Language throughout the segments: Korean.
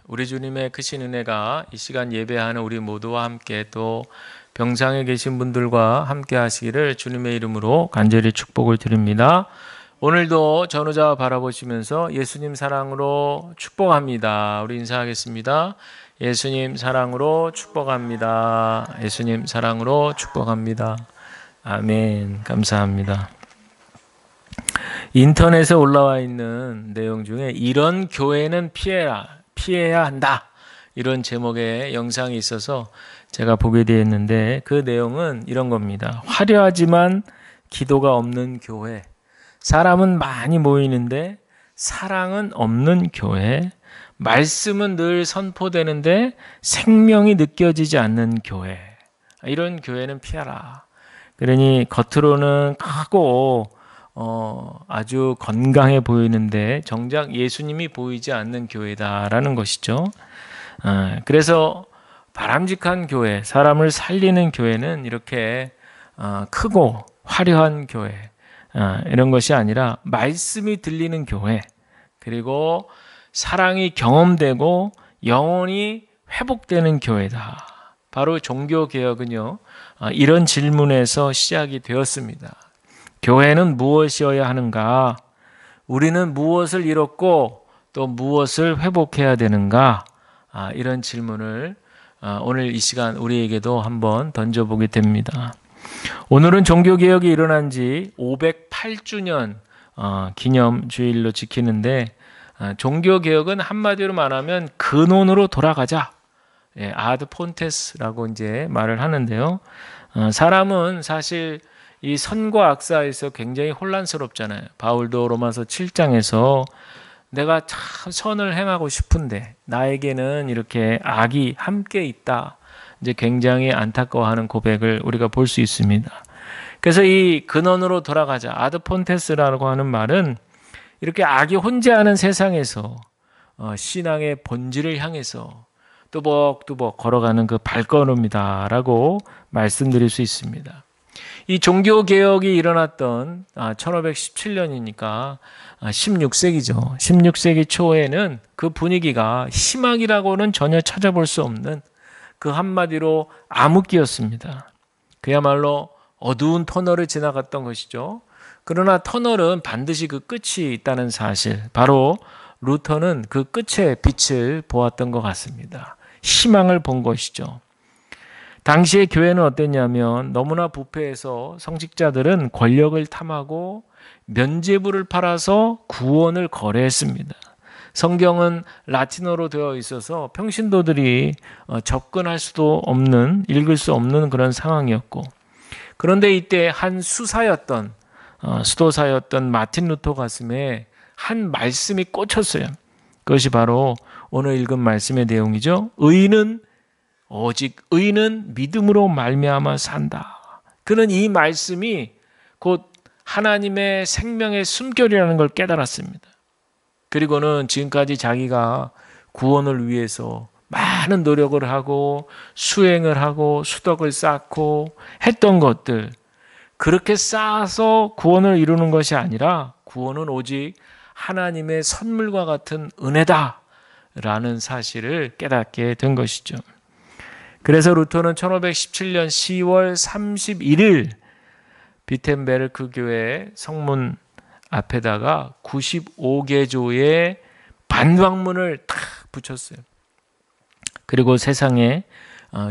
우리 주님의 크신 은혜가 이 시간 예배하는 우리 모두와 함께 또 병상에 계신 분들과 함께 하시기를 주님의 이름으로 간절히 축복을 드립니다. 오늘도 전우자 바라보시면서 예수님 사랑으로 축복합니다. 우리 인사하겠습니다. 예수님 사랑으로 축복합니다. 예수님 사랑으로 축복합니다. 아멘. 감사합니다. 인터넷에 올라와 있는 내용 중에 이런 교회는 피해야 한다. 이런 제목의 영상이 있어서 제가 보게 되었는데 그 내용은 이런 겁니다. 화려하지만 기도가 없는 교회, 사람은 많이 모이는데 사랑은 없는 교회, 말씀은 늘 선포되는데 생명이 느껴지지 않는 교회, 이런 교회는 피하라. 그러니 겉으로는 크고 아주 건강해 보이는데 정작 예수님이 보이지 않는 교회다라는 것이죠. 그래서 바람직한 교회, 사람을 살리는 교회는 이렇게 크고 화려한 교회, 이런 것이 아니라 말씀이 들리는 교회, 그리고 사랑이 경험되고 영혼이 회복되는 교회다. 바로 종교개혁은요, 이런 질문에서 시작이 되었습니다. 교회는 무엇이어야 하는가? 우리는 무엇을 잃었고 또 무엇을 회복해야 되는가? 이런 질문을 오늘 이 시간 우리에게도 한번 던져보게 됩니다. 오늘은 종교개혁이 일어난 지 508주년 기념주일로 지키는데 종교개혁은 한마디로 말하면 근원으로 돌아가자. 아드 폰테스라고 이제 말을 하는데요. 사람은 사실 이 선과 악 사이에서 굉장히 혼란스럽잖아요. 바울도 로마서 7장에서 내가 참 선을 행하고 싶은데 나에게는 이렇게 악이 함께 있다. 이제 굉장히 안타까워하는 고백을 우리가 볼 수 있습니다. 그래서 이 근원으로 돌아가자. 아드 폰테스라고 하는 말은 이렇게 악이 혼재하는 세상에서 신앙의 본질을 향해서 뚜벅뚜벅 걸어가는 그 발걸음이다라고 말씀드릴 수 있습니다. 이 종교개혁이 일어났던 1517년이니까 16세기죠. 16세기 초에는 그 분위기가 희망이라고는 전혀 찾아볼 수 없는 그 한마디로 암흑기였습니다. 그야말로 어두운 터널을 지나갔던 것이죠. 그러나 터널은 반드시 그 끝이 있다는 사실, 바로 루터는 그 끝에 빛을 보았던 것 같습니다. 희망을 본 것이죠. 당시의 교회는 어땠냐면 너무나 부패해서 성직자들은 권력을 탐하고 면죄부를 팔아서 구원을 거래했습니다. 성경은 라틴어로 되어 있어서 평신도들이 접근할 수도 없는, 읽을 수 없는 그런 상황이었고, 그런데 이때 한 수도사였던 마틴 루터 가슴에 한 말씀이 꽂혔어요. 그것이 바로 오늘 읽은 말씀의 내용이죠. 오직 의는 믿음으로 말미암아 산다. 그는 이 말씀이 곧 하나님의 생명의 숨결이라는 걸 깨달았습니다. 그리고는 지금까지 자기가 구원을 위해서 많은 노력을 하고 수행을 하고 수덕을 쌓고 했던 것들, 그렇게 쌓아서 구원을 이루는 것이 아니라 구원은 오직 하나님의 선물과 같은 은혜다라는 사실을 깨닫게 된 것이죠. 그래서 루터는 1517년 10월 31일 비텐베르크 교회 성문 앞에다가 95개조의 반박문을 탁 붙였어요. 그리고 세상에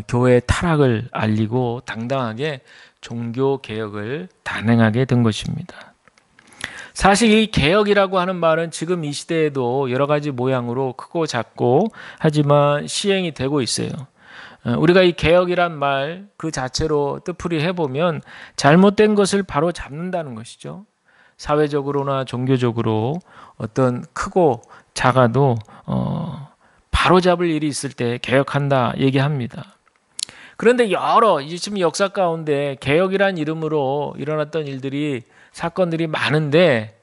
교회의 타락을 알리고 당당하게 종교개혁을 단행하게 된 것입니다. 사실 이 개혁이라고 하는 말은 지금 이 시대에도 여러 가지 모양으로 크고 작고 하지만 시행이 되고 있어요. 우리가 이 개혁이란 말 그 자체로 뜻풀이 해보면 잘못된 것을 바로 잡는다는 것이죠. 사회적으로나 종교적으로 어떤 크고 작아도 바로 잡을 일이 있을 때 개혁한다 얘기합니다. 그런데 지금 역사 가운데 개혁이란 이름으로 일어났던 사건들이 많은데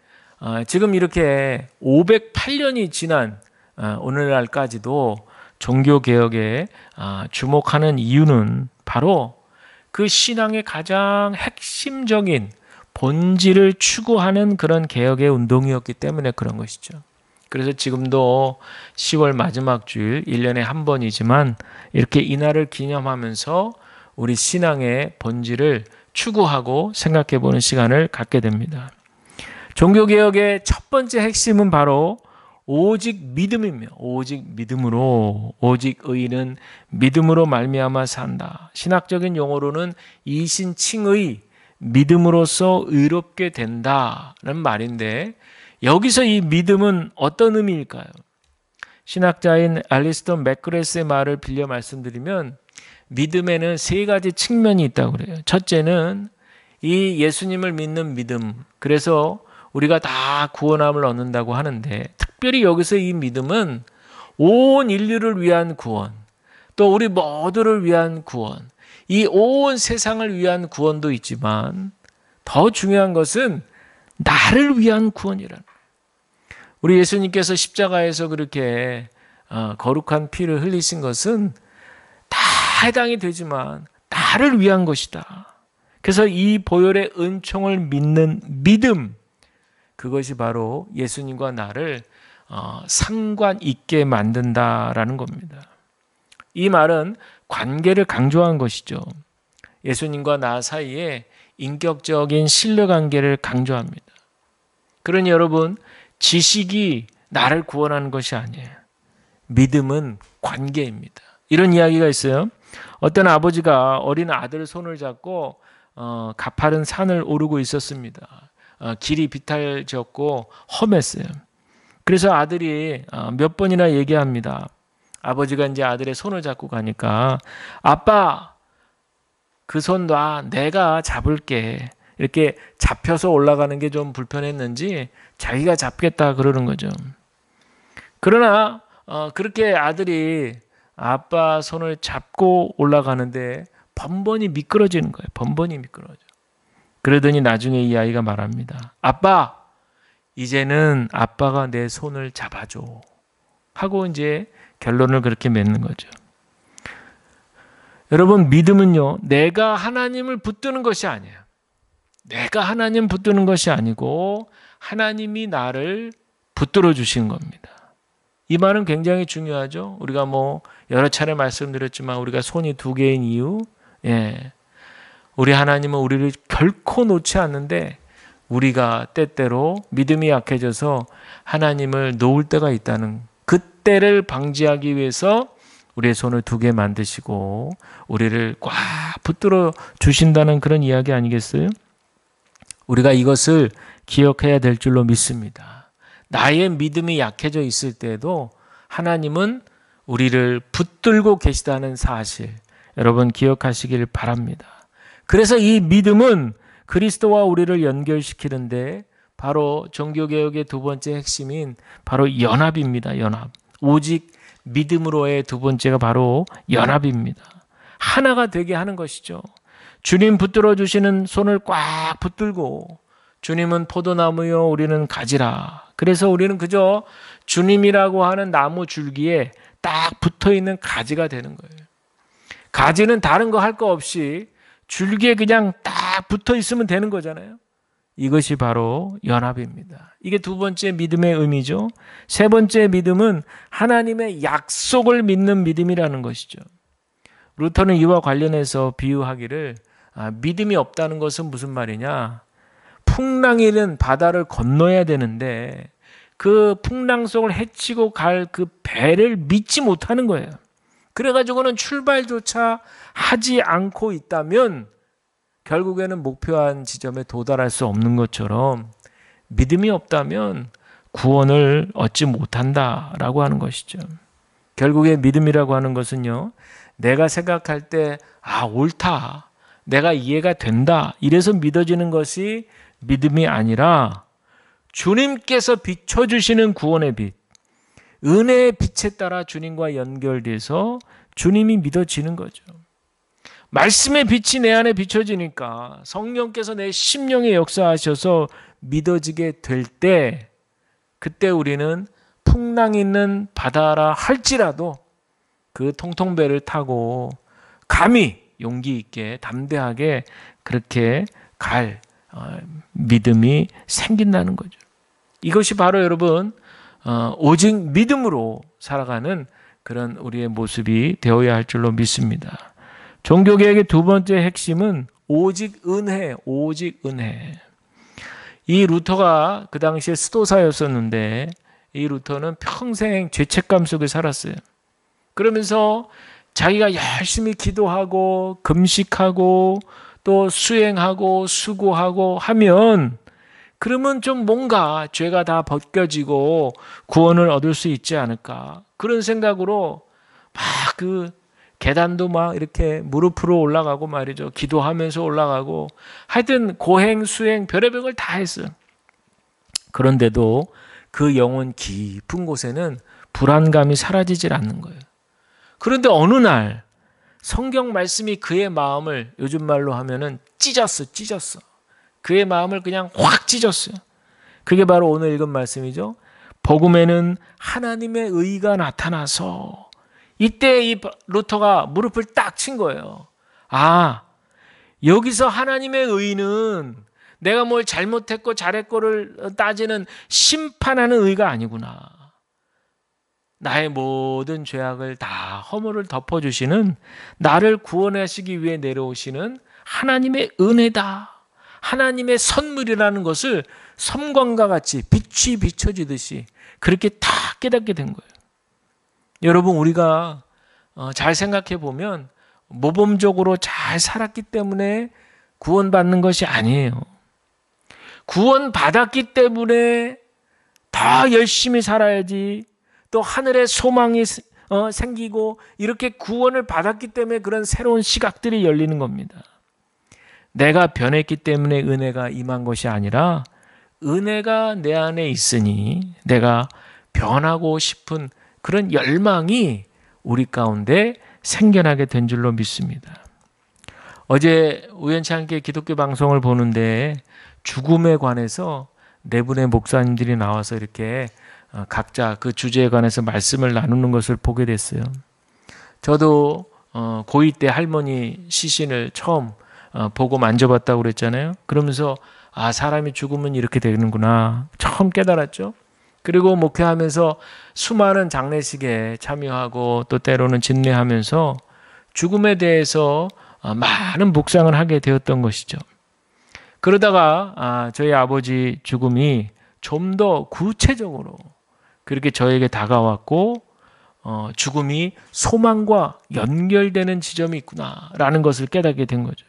지금 이렇게 508년이 지난 오늘날까지도 종교개혁에 주목하는 이유는 바로 그 신앙의 가장 핵심적인 본질을 추구하는 그런 개혁의 운동이었기 때문에 그런 것이죠. 그래서 지금도 10월 마지막 주일 1년에 한 번이지만 이렇게 이날을 기념하면서 우리 신앙의 본질을 추구하고 생각해 보는 시간을 갖게 됩니다. 종교개혁의 첫 번째 핵심은 바로 오직 믿음이며 오직 믿음으로 오직 의인은 믿음으로 말미암아 산다. 신학적인 용어로는 이신칭의 믿음으로써 의롭게 된다는 말인데 여기서 이 믿음은 어떤 의미일까요? 신학자인 알리스터 맥그레스의 말을 빌려 말씀드리면 믿음에는 세 가지 측면이 있다고 그래요. 첫째는 이 예수님을 믿는 믿음. 그래서 우리가 다 구원함을 얻는다고 하는데 특별히 여기서 이 믿음은 온 인류를 위한 구원, 또 우리 모두를 위한 구원, 이 온 세상을 위한 구원도 있지만 더 중요한 것은 나를 위한 구원이라는 거예요. 우리 예수님께서 십자가에서 그렇게 거룩한 피를 흘리신 것은 다 해당이 되지만 나를 위한 것이다. 그래서 이 보혈의 은총을 믿는 믿음, 그것이 바로 예수님과 나를 상관 있게 만든다라는 겁니다. 이 말은 관계를 강조한 것이죠. 예수님과 나 사이에 인격적인 신뢰관계를 강조합니다. 그러니 여러분, 지식이 나를 구원하는 것이 아니에요. 믿음은 관계입니다. 이런 이야기가 있어요. 어떤 아버지가 어린 아들 손을 잡고 가파른 산을 오르고 있었습니다. 길이 비탈졌고 험했어요. 그래서 아들이 몇 번이나 얘기합니다. 아버지가 이제 아들의 손을 잡고 가니까 아빠, 그 손 놔. 내가 잡을게. 이렇게 잡혀서 올라가는 게 좀 불편했는지 자기가 잡겠다 그러는 거죠. 그러나 그렇게 아들이 아빠 손을 잡고 올라가는데 번번이 미끄러지는 거예요. 번번이 미끄러져. 그러더니 나중에 이 아이가 말합니다. 아빠, 이제는 아빠가 내 손을 잡아줘. 하고 이제 결론을 그렇게 맺는 거죠. 여러분, 믿음은요, 내가 하나님을 붙드는 것이 아니에요. 내가 하나님 붙드는 것이 아니고 하나님이 나를 붙들어 주신 겁니다. 이 말은 굉장히 중요하죠. 우리가 여러 차례 말씀드렸지만 우리가 손이 두 개인 이유, 우리 하나님은 우리를 결코 놓지 않는데 우리가 때때로 믿음이 약해져서 하나님을 놓을 때가 있다는 그때를 방지하기 위해서 우리의 손을 두 개 만드시고 우리를 꽉 붙들어 주신다는 그런 이야기 아니겠어요? 우리가 이것을 기억해야 될 줄로 믿습니다. 나의 믿음이 약해져 있을 때에도 하나님은 우리를 붙들고 계시다는 사실, 여러분 기억하시길 바랍니다. 그래서 이 믿음은 그리스도와 우리를 연결시키는데 바로 종교개혁의 두 번째 핵심인 바로 연합입니다. 연합. 오직 믿음으로의 두 번째가 바로 연합입니다. 하나가 되게 하는 것이죠. 주님 붙들어 주시는 손을 꽉 붙들고 주님은 포도나무요 우리는 가지라. 그래서 우리는 그저 주님이라고 하는 나무 줄기에 딱 붙어있는 가지가 되는 거예요. 가지는 다른 거 할 거 없이 줄기에 그냥 딱 붙어 있으면 되는 거잖아요. 이것이 바로 연합입니다. 이게 두 번째 믿음의 의미죠. 세 번째 믿음은 하나님의 약속을 믿는 믿음이라는 것이죠. 루터는 이와 관련해서 비유하기를 믿음이 없다는 것은 무슨 말이냐? 풍랑이는 바다를 건너야 되는데 그 풍랑 속을 헤치고 갈 그 배를 믿지 못하는 거예요. 그래가지고는 출발조차 하지 않고 있다면 결국에는 목표한 지점에 도달할 수 없는 것처럼 믿음이 없다면 구원을 얻지 못한다라고 하는 것이죠. 결국에 믿음이라고 하는 것은요, 내가 생각할 때 옳다, 내가 이해가 된다 이래서 믿어지는 것이 믿음이 아니라 주님께서 비춰주시는 구원의 빛, 은혜의 빛에 따라 주님과 연결돼서 주님이 믿어지는 거죠. 말씀의 빛이 내 안에 비춰지니까 성령께서 내 심령에 역사하셔서 믿어지게 될 때, 그때 우리는 풍랑 있는 바다라 할지라도 그 통통배를 타고 감히 용기 있게 담대하게 그렇게 갈 믿음이 생긴다는 거죠. 이것이 바로 여러분 오직 믿음으로 살아가는 그런 우리의 모습이 되어야 할 줄로 믿습니다. 종교개혁의 두 번째 핵심은 오직 은혜, 오직 은혜. 이 루터가 그 당시에 수도사였었는데 이 루터는 평생 죄책감 속에 살았어요. 그러면서 자기가 열심히 기도하고 금식하고 또 수행하고 수고하고 하면 그러면 좀 뭔가 죄가 다 벗겨지고 구원을 얻을 수 있지 않을까. 그런 생각으로 막 그 계단도 막 이렇게 무릎으로 올라가고 말이죠. 기도하면서 올라가고 하여튼 고행, 수행, 별의별 걸 다 했어요. 그런데도 그 영혼 깊은 곳에는 불안감이 사라지질 않는 거예요. 그런데 어느 날 성경 말씀이 그의 마음을 요즘 말로 하면은 찢었어. 그의 마음을 그냥 확 찢었어요. 그게 바로 오늘 읽은 말씀이죠. 복음에는 하나님의 의가 나타나서 이때 이 루터가 무릎을 딱 친 거예요. 아, 여기서 하나님의 의는 내가 뭘 잘못했고 잘했고를 따지는 심판하는 의가 아니구나. 나의 모든 죄악을 다 허물을 덮어주시는 나를 구원하시기 위해 내려오시는 하나님의 은혜다. 하나님의 선물이라는 것을 섬광과 같이 빛이 비춰지듯이 그렇게 다 깨닫게 된 거예요. 여러분 우리가 잘 생각해 보면 모범적으로 잘 살았기 때문에 구원받는 것이 아니에요. 구원받았기 때문에 더 열심히 살아야지 또 하늘의 소망이 생기고 이렇게 구원을 받았기 때문에 그런 새로운 시각들이 열리는 겁니다. 내가 변했기 때문에 은혜가 임한 것이 아니라 은혜가 내 안에 있으니 내가 변하고 싶은 그런 열망이 우리 가운데 생겨나게 된 줄로 믿습니다. 어제 우연치 않게 기독교 방송을 보는데 죽음에 관해서 네 분의 목사님들이 나와서 이렇게 각자 그 주제에 관해서 말씀을 나누는 것을 보게 됐어요. 저도 고2 때 할머니 시신을 처음 보고 만져봤다고 그랬잖아요. 그러면서 아, 사람이 죽으면 이렇게 되는구나 처음 깨달았죠. 그리고 목회하면서 수많은 장례식에 참여하고 또 때로는 진례하면서 죽음에 대해서 많은 묵상을 하게 되었던 것이죠. 그러다가 저희 아버지 죽음이 좀 더 구체적으로 그렇게 저에게 다가왔고 죽음이 소망과 연결되는 지점이 있구나라는 것을 깨닫게 된 거죠.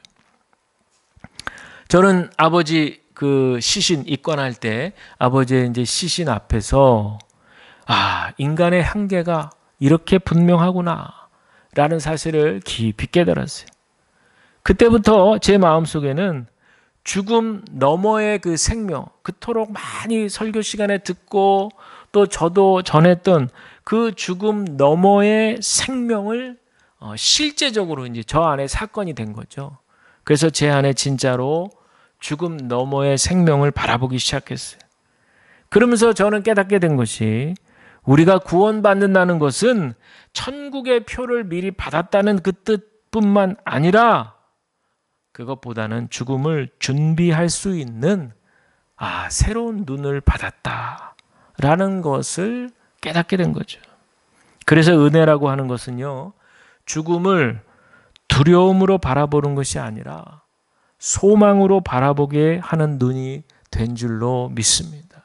저는 아버지 그 시신 입관할 때 아버지의 이제 시신 앞에서 인간의 한계가 이렇게 분명하구나라는 사실을 깊이 깨달았어요. 그때부터 제 마음속에는 죽음 너머의 그 생명, 그토록 많이 설교 시간에 듣고 또 저도 전했던 그 죽음 너머의 생명을 실제적으로 이제 저 안에 사건이 된 거죠. 그래서 제 안에 진짜로 죽음 너머의 생명을 바라보기 시작했어요. 그러면서 저는 깨닫게 된 것이 우리가 구원받는다는 것은 천국의 표를 미리 받았다는 그 뜻뿐만 아니라 그것보다는 죽음을 준비할 수 있는 새로운 눈을 받았다라는 것을 깨닫게 된 거죠. 그래서 은혜라고 하는 것은요, 죽음을 두려움으로 바라보는 것이 아니라 소망으로 바라보게 하는 눈이 된 줄로 믿습니다.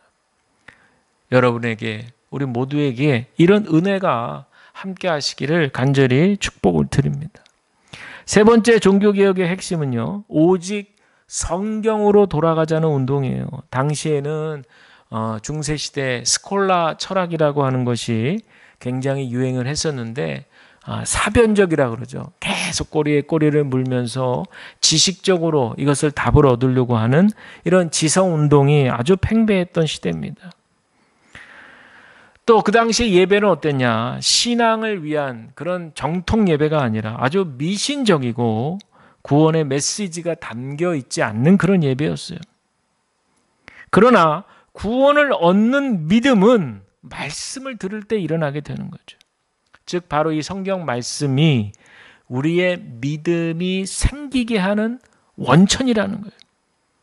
여러분에게, 우리 모두에게 이런 은혜가 함께 하시기를 간절히 축복을 드립니다. 세 번째 종교개혁의 핵심은요, 오직 성경으로 돌아가자는 운동이에요. 당시에는 중세시대 스콜라 철학이라고 하는 것이 굉장히 유행을 했었는데 사변적이라 그러죠. 계속 꼬리에 꼬리를 물면서 지식적으로 이것을 답을 얻으려고 하는 이런 지성운동이 아주 팽배했던 시대입니다. 또 그 당시 예배는 어땠냐? 신앙을 위한 그런 정통 예배가 아니라 아주 미신적이고 구원의 메시지가 담겨 있지 않는 그런 예배였어요. 그러나 구원을 얻는 믿음은 말씀을 들을 때 일어나게 되는 거죠. 즉 바로 이 성경 말씀이 우리의 믿음이 생기게 하는 원천이라는 거예요.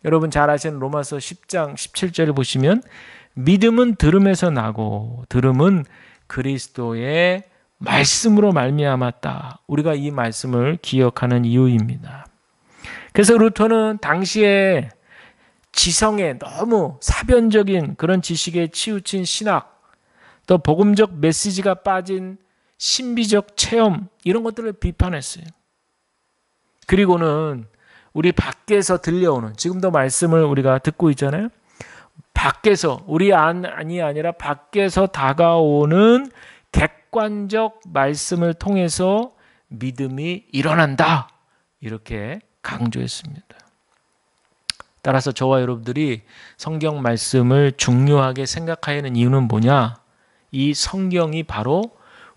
여러분 잘 아시는 로마서 10장 17절을 보시면 믿음은 들음에서 나고 들음은 그리스도의 말씀으로 말미암았다. 우리가 이 말씀을 기억하는 이유입니다. 그래서 루터는 당시에 지성에 너무 사변적인 그런 지식에 치우친 신학, 또 복음적 메시지가 빠진 신비적 체험, 이런 것들을 비판했어요. 그리고는 우리 밖에서 들려오는, 지금도 말씀을 우리가 듣고 있잖아요. 밖에서, 우리 안이 아니라 밖에서 다가오는 객관적 말씀을 통해서 믿음이 일어난다. 이렇게 강조했습니다. 따라서 저와 여러분들이 성경 말씀을 중요하게 생각해야 하는 이유는 뭐냐? 이 성경이 바로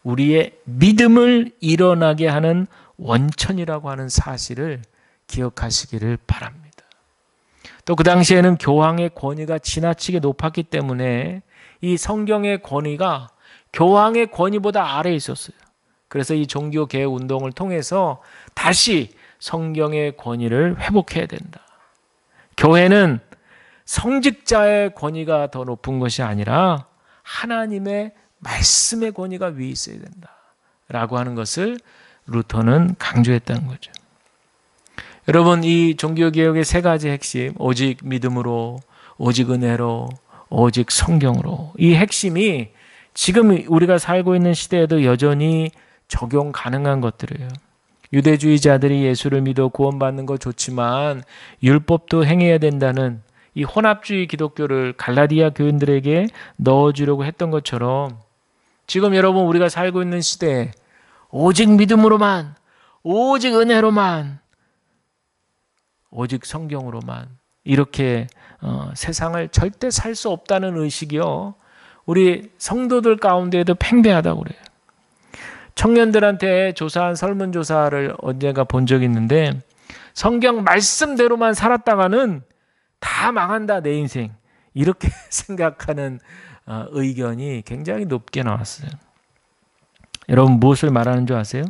우리의 믿음을 일어나게 하는 원천이라고 하는 사실을 기억하시기를 바랍니다. 또 그 당시에는 교황의 권위가 지나치게 높았기 때문에 이 성경의 권위가 교황의 권위보다 아래에 있었어요. 그래서 이 종교개혁 운동을 통해서 다시 성경의 권위를 회복해야 된다. 교회는 성직자의 권위가 더 높은 것이 아니라 하나님의 말씀의 권위가 위에 있어야 된다. 라고 하는 것을 루터는 강조했다는 거죠. 여러분, 이 종교개혁의 세 가지 핵심, 오직 믿음으로, 오직 은혜로, 오직 성경으로, 이 핵심이 지금 우리가 살고 있는 시대에도 여전히 적용 가능한 것들이에요. 유대주의자들이 예수를 믿어 구원받는 거 좋지만 율법도 행해야 된다는 이 혼합주의 기독교를 갈라디아 교인들에게 넣어주려고 했던 것처럼 지금 여러분 우리가 살고 있는 시대에 오직 믿음으로만, 오직 은혜로만, 오직 성경으로만 이렇게 세상을 절대 살 수 없다는 의식이요, 우리 성도들 가운데에도 팽배하다고 그래요. 청년들한테 조사한 설문조사를 언젠가 본 적이 있는데 성경 말씀대로만 살았다가는 다 망한다 내 인생, 이렇게 생각하는 의견이 굉장히 높게 나왔어요. 여러분 무엇을 말하는 줄 아세요?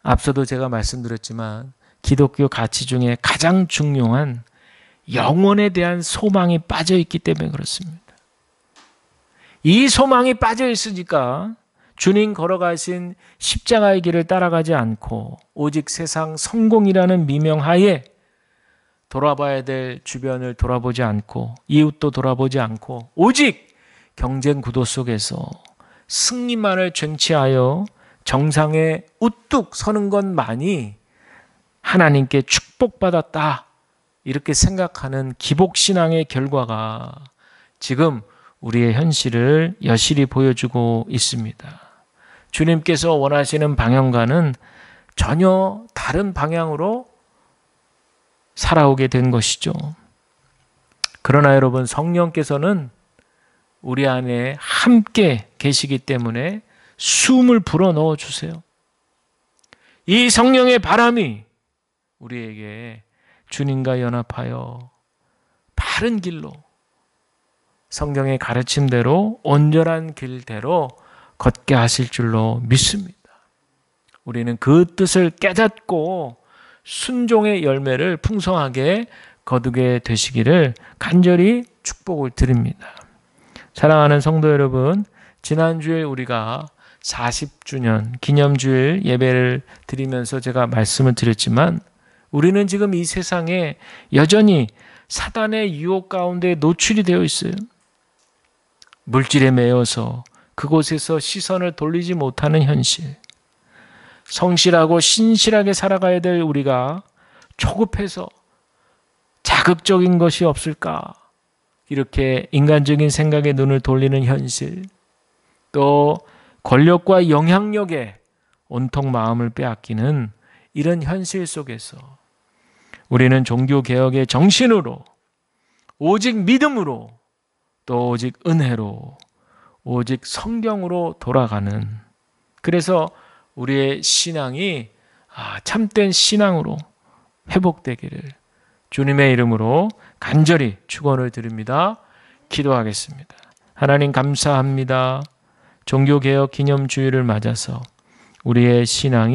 앞서도 제가 말씀드렸지만 기독교 가치 중에 가장 중요한 영혼에 대한 소망이 빠져 있기 때문에 그렇습니다. 이 소망이 빠져 있으니까 주님 걸어가신 십자가의 길을 따라가지 않고 오직 세상 성공이라는 미명하에 돌아봐야 될 주변을 돌아보지 않고 이웃도 돌아보지 않고 오직 경쟁 구도 속에서 승리만을 쟁취하여 정상에 우뚝 서는 것만이 하나님께 축복받았다, 이렇게 생각하는 기복신앙의 결과가 지금 우리의 현실을 여실히 보여주고 있습니다. 주님께서 원하시는 방향과는 전혀 다른 방향으로 살아오게 된 것이죠. 그러나 여러분, 성령께서는 우리 안에 함께 계시기 때문에 숨을 불어넣어 주세요. 이 성령의 바람이 우리에게 주님과 연합하여 바른 길로, 성경의 가르침대로 온전한 길대로 걷게 하실 줄로 믿습니다. 우리는 그 뜻을 깨닫고 순종의 열매를 풍성하게 거두게 되시기를 간절히 축복을 드립니다. 사랑하는 성도 여러분, 지난주에 우리가 40주년 기념주일 예배를 드리면서 제가 말씀을 드렸지만 우리는 지금 이 세상에 여전히 사단의 유혹 가운데 노출이 되어 있어요. 물질에 매여서 그곳에서 시선을 돌리지 못하는 현실. 성실하고 신실하게 살아가야 될 우리가 조급해서 자극적인 것이 없을까? 이렇게 인간적인 생각에 눈을 돌리는 현실. 또 권력과 영향력에 온통 마음을 빼앗기는 이런 현실 속에서 우리는 종교개혁의 정신으로, 오직 믿음으로, 또 오직 은혜로, 오직 성경으로 돌아가는, 그래서 우리의 신앙이 참된 신앙으로 회복되기를 주님의 이름으로 간절히 축원을 드립니다. 기도하겠습니다. 하나님 감사합니다. 종교개혁 기념주일을 맞아서 우리의 신앙이